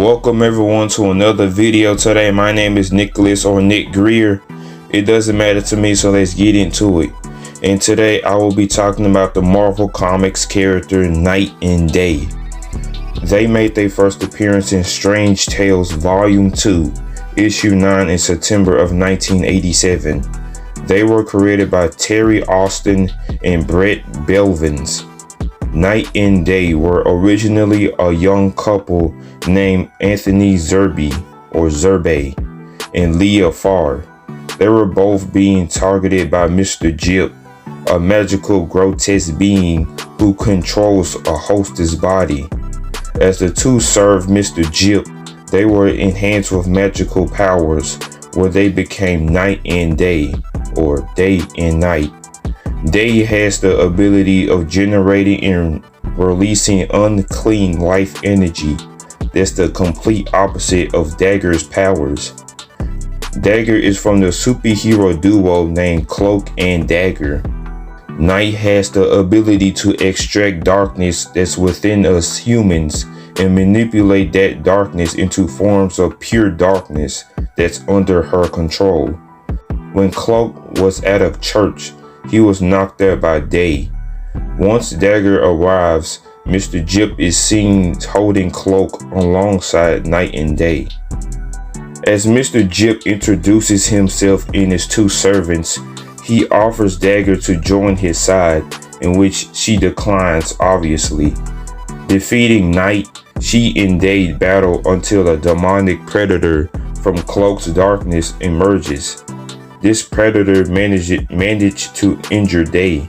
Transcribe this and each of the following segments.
Welcome everyone to another video today. My name is Nicholas or Nick Greer. It doesn't matter to me, so let's get into it. And today I will be talking about the Marvel Comics character Night and Day. They made their first appearance in Strange Tales Volume 2, Issue 9 in September of 1987. They were created by Terry Austin and Brett Belvins. Night and Day were originally a young couple named Anthony Zerbe and Leah Farr. They were both being targeted by Mr. Jip, a magical grotesque being who controls a hostess body. As the two served Mr. Jip, they were enhanced with magical powers where they became Night and Day, or Day and Night. Day has the ability of generating and releasing unclean life energy. That's the complete opposite of Dagger's powers. Dagger is from the superhero duo named Cloak and Dagger. Night has the ability to extract darkness that's within us humans and manipulate that darkness into forms of pure darkness that's under her control. When Cloak was at a church, he was knocked out by Day. Once Dagger arrives, Mr. Jip is seen holding Cloak alongside Night and Day. As Mr. Jip introduces himself and his two servants, he offers Dagger to join his side, in which she declines obviously. Defeating Night, she and Day battle until a demonic predator from Cloak's darkness emerges. This predator managed to injure Day.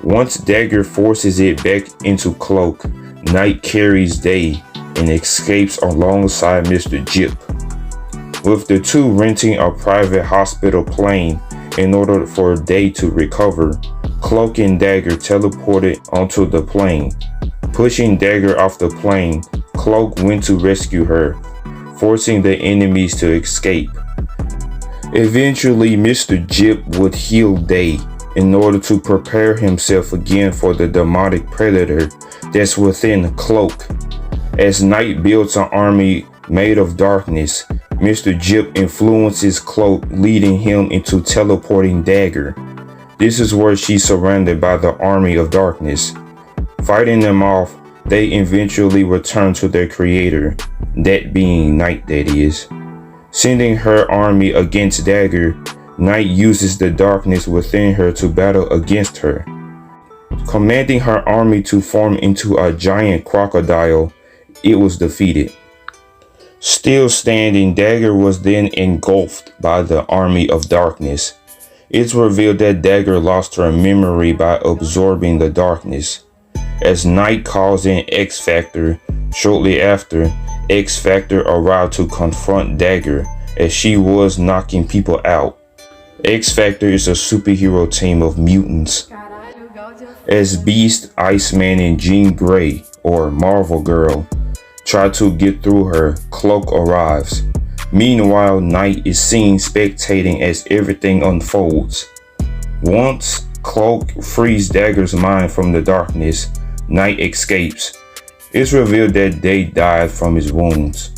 Once Dagger forces it back into Cloak, Night carries Day and escapes alongside Mr. Jip. With the two renting a private hospital plane in order for Day to recover, Cloak and Dagger teleported onto the plane. Pushing Dagger off the plane, Cloak went to rescue her, forcing the enemies to escape. Eventually, Mr. Jip would heal Day in order to prepare himself again for the demonic predator that's within Cloak. As Night builds an army made of darkness, Mr. Jip influences Cloak, leading him into teleporting Dagger. This is where she's surrounded by the army of darkness. Fighting them off, they eventually return to their creator, that being Night, that is. Sending her army against Dagger, Night uses the darkness within her to battle against her. Commanding her army to form into a giant crocodile, it was defeated. Still standing, Dagger was then engulfed by the army of darkness. It's revealed that Dagger lost her memory by absorbing the darkness. As Night calls in X-Factor, shortly after, X-Factor arrived to confront Dagger as she was knocking people out. X-Factor is a superhero team of mutants. As Beast, Iceman, and Jean Grey, or Marvel Girl, try to get through her, Cloak arrives. Meanwhile, Night is seen spectating as everything unfolds. Once Cloak frees Dagger's mind from the darkness, Night escapes. It's revealed that Day died from his wounds.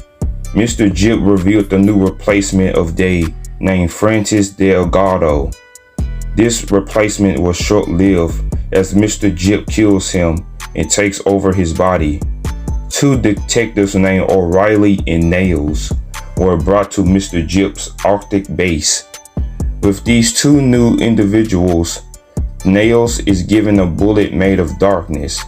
Mr. Jip revealed the new replacement of Day named Francis Delgado. This replacement was short-lived as Mr. Jip kills him and takes over his body. Two detectives named O'Reilly and Nails were brought to Mr. Jip's Arctic base. With these two new individuals, Nails is given a bullet made of darkness.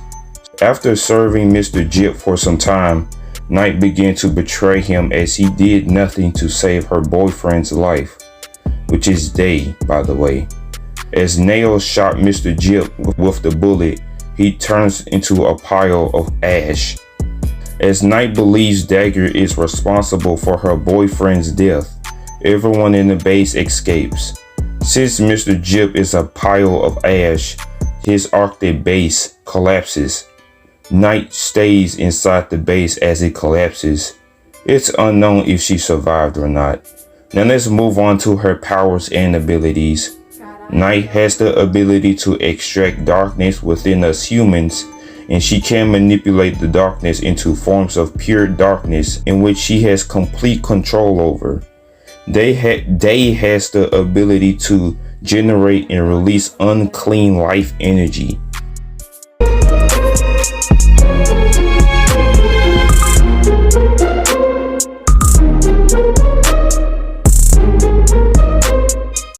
After serving Mr. Jip for some time, Night began to betray him as he did nothing to save her boyfriend's life, which is Day, by the way. As Nails shot Mr. Jip with the bullet, he turns into a pile of ash. As Night believes Dagger is responsible for her boyfriend's death, everyone in the base escapes. Since Mr. Jip is a pile of ash, his Arctic base collapses. Night stays inside the base as it collapses. It's unknown if she survived or not. Now let's move on to her powers and abilities. Night has the ability to extract darkness within us humans and she can manipulate the darkness into forms of pure darkness in which she has complete control over. Day has the ability to generate and release unclean life energy.